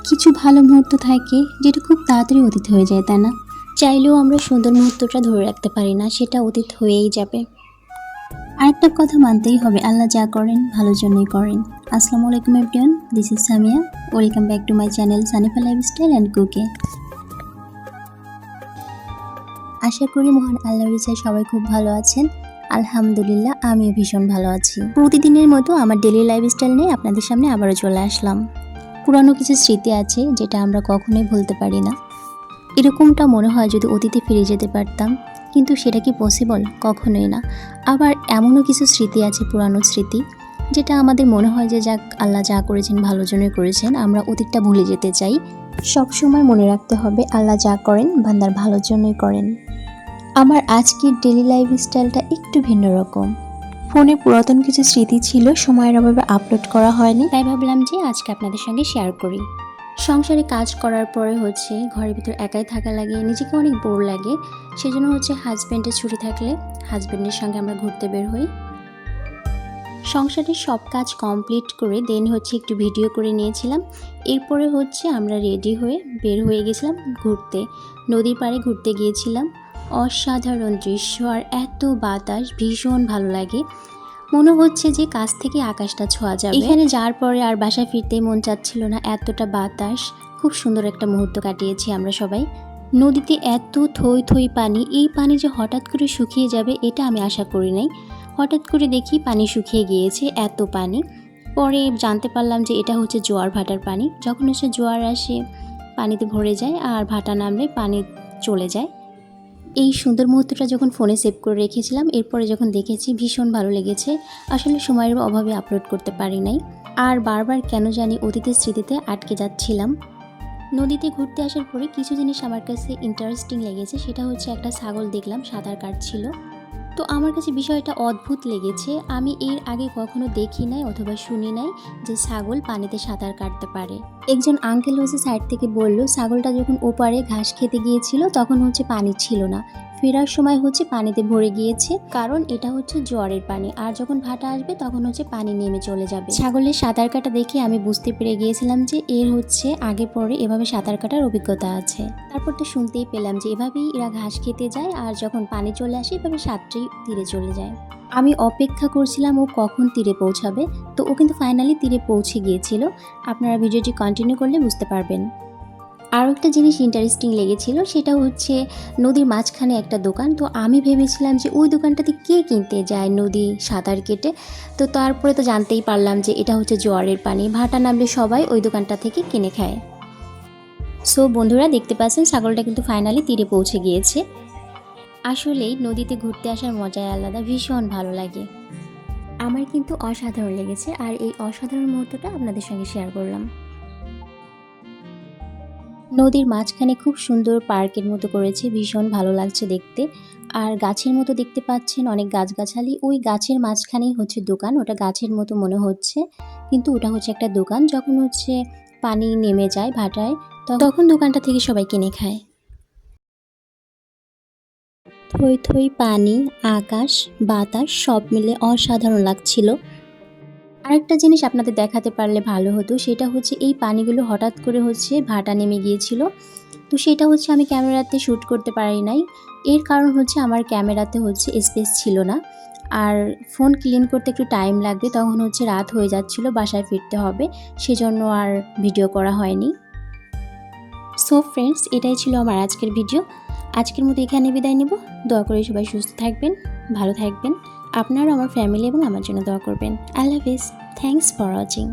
কিছু ভালো মুহূর্ত থাকে যেটা খুব তাড়াতাড়ি অতীত হয়ে যায়, তাই না? চাইলেও আমরা সুন্দর মুহূর্তটা ধরে রাখতে পারি না, সেটা অতীত হয়েই যাবে। আরেকটা কথা মানতেই হবে, আল্লাহ যা করেন ভালোর জন্যই করেন। আসসালামু আলাইকুম everyone, this is Samia. Welcome back to my channel Sanifa lifestyle and cooking. আশা করি মহান আল্লাহর ইচ্ছায় সবাই খুব ভালো আছেন। আলহামদুলিল্লাহ, আমিও ভীষণ ভালো আছি। প্রতিদিনের মতো আমার ডেইলি লাইফস্টাইল নিয়ে আপনাদের সামনে আবারও চলে আসলাম। পুরানো কিছু স্মৃতি আছে যেটা আমরা কখনোই ভুলতে পারি না। এরকমটা মনে হয় যদি অতীতে ফিরে যেতে পারতাম, কিন্তু সেটা কি পসিবল? কখনোই না। আবার এমনও কিছু স্মৃতি আছে, পুরানো স্মৃতি, যেটা আমাদের মনে হয় যে যাক, আল্লাহ যা করেছেন ভালোর জন্যই করেছেন, আমরা অতীতটা ভুলে যেতে চাই। সব সময় মনে রাখতে হবে আল্লাহ যা করেন বান্দার ভালোর জন্যই করেন। আমার আজকের ডেইলি লাইফস্টাইলটা একটু ভিন্ন রকম। ফোনে পুরাতন কিছু স্মৃতি ছিল, সময়ের অভাবে আপলোড করা হয়নি, তাই ভাবলাম যে আজকে আপনাদের সঙ্গে শেয়ার করি। সংসারে কাজ করার পরে ঘরের ভিতর একাই থাকা লাগে, নিজেকে অনেক বোর লাগে। সেজন্য হাজব্যান্ডের ছুটি থাকলে হাজব্যান্ডের সঙ্গে আমরা ঘুরতে বের হই। সংসারের সব কাজ কমপ্লিট করে দেন একটু ভিডিও করে নিয়েছিলাম। এরপরে আমরা রেডি হয়ে বের হয়ে গেছিলাম ঘুরতে। নদীর পাড়ে ঘুরতে গিয়েছিলাম। অসাধারণ দৃশ্য আর এত বাতাস, ভীষণ ভালো লাগে। মনে হচ্ছে যে কাছ থেকে আকাশটা ছোঁয়া যাবে। এখানে যাওয়ার পরে আর বাসায় ফিরতেই মন চাচ্ছিল না, এতটা বাতাস। খুব সুন্দর একটা মুহূর্ত কাটিয়েছি আমরা সবাই। নদীতে এত থই থই পানি, এই পানি যে হঠাৎ করে শুকিয়ে যাবে এটা আমি আশা করি নাই। হঠাৎ করে দেখি পানি শুকিয়ে গিয়েছে, এত পানি। পরে জানতে পারলাম যে এটা জোয়ার ভাটার পানি। যখন জোয়ার আসে পানিতে ভরে যায়, আর ভাটা নামলে পানি চলে যায়। এই সুন্দর মুহূর্তটা যখন ফোনে সেভ করে রেখেছিলাম, এরপরে যখন দেখেছি ভীষণ ভালো লেগেছে। আসলে সময়ের অভাবে আপলোড করতে পারি নাই, আর বারবার কেন জানি অতীতের স্মৃতিতে আটকে যাচ্ছিলাম। নদীতে ঘুরতে আসার পরে কিছু জিনিস আমার কাছে ইন্টারেস্টিং লেগেছে। সেটা একটা ছাগল দেখলাম সাঁতার কাটছিল। তো আমার কাছে বিষয়টা অদ্ভুত লেগেছে। আমি এর আগে কখনো দেখি নাই অথবা শুনি নাই যে ছাগল পানিতে সাঁতার কাটতে পারে। একজন আঙ্কেল সাইড থেকে বলল, ছাগলটা যখন ওপারে ঘাস খেতে গিয়েছিল তখন পানি ছিল না, ফেরার সময় পানিতে ভরে গিয়েছে, কারণ এটা জোয়ারের পানি, আর যখন ভাটা আসবে তখন পানি নেমে চলে যাবে। ছাগলের সাঁতার কাটা দেখে আমি বুঝতে পেরে গিয়েছিলাম যে এর আগে পরে এভাবে সাঁতার কাটার অভিজ্ঞতা আছে। তারপর তো শুনতেই পেলাম যে এভাবেই এরা ঘাস খেতে যায়, আর যখন পানি চলে আসে এভাবে সাঁতরেই তীরে চলে যায়। আমি অপেক্ষা করছিলাম ও কখন তীরে পৌঁছাবে, তো ও কিন্তু ফাইনালি তীরে পৌঁছে গিয়েছিল। আপনারা ভিডিওটি কন্টিনিউ করলে বুঝতে পারবেন। আরও একটা জিনিস ইন্টারেস্টিং লেগেছিল, সেটা নদীর মাঝখানে একটা দোকান। তো আমি ভেবেছিলাম যে ওই দোকানটাতে কে কিনতে যায় নদী সাঁতার কেটে। তো তারপরে তো জানতেই পারলাম যে এটা জোয়ারের পানি, ভাটা নামলে সবাই ওই দোকানটা থেকে কিনে খায়। সো বন্ধুরা, দেখতে পাচ্ছেন ছাগলটা কিন্তু ফাইনালি তীরে পৌঁছে গিয়েছে। আসলেই নদীতে ঘুরতে আসার মজাই আলাদা, ভীষণ ভালো লাগে। আমার কিন্তু অসাধারণ লেগেছে, আর এই অসাধারণ মুহূর্তটা আপনাদের সঙ্গে শেয়ার করলাম। নদীর মাঝখানে খুব সুন্দর পার্কের মতো করেছে, ভীষণ ভালো লাগছে দেখতে। আর গাছের মতো দেখতে পাচ্ছেন, অনেক গাছগাছালি। ওই গাছের মাঝখানেই দোকান। ওটা গাছের মতো মনে হচ্ছে, কিন্তু ওটা একটা দোকান। যখন পানি নেমে যায় ভাটায়, তখন দোকানটা থেকে সবাই কিনে খায়। থই থই পানি, আকাশ, বাতাস সব মিলে অসাধারণ লাগছিল। আরেকটা জিনিস আপনাদের দেখাতে পারলে ভালো হতো, সেটা এই পানিগুলো হঠাৎ করে ভাটা নেমে গিয়েছিল। তো সেটা আমি ক্যামেরাতে শ্যুট করতে পারি নাই। এর কারণ আমার ক্যামেরাতে স্পেস ছিল না, আর ফোন ক্লিন করতে একটু টাইম লাগবে। তখন রাত হয়ে যাচ্ছিল, বাসায় ফিরতে হবে, সেজন্য আর ভিডিও করা হয়নি। সো ফ্রেন্ডস, এটাই ছিল আমার আজকের ভিডিও। আজকের মতো এখানে বিদায় নেব। দোয়া করি সবাই সুস্থ থাকবেন, ভালো থাকবেন। আপনারাও আমার ফ্যামিলি এবং আমার জন্য দোয়া করবেন। আল্লাহ হাফেজ। Thanks for watching.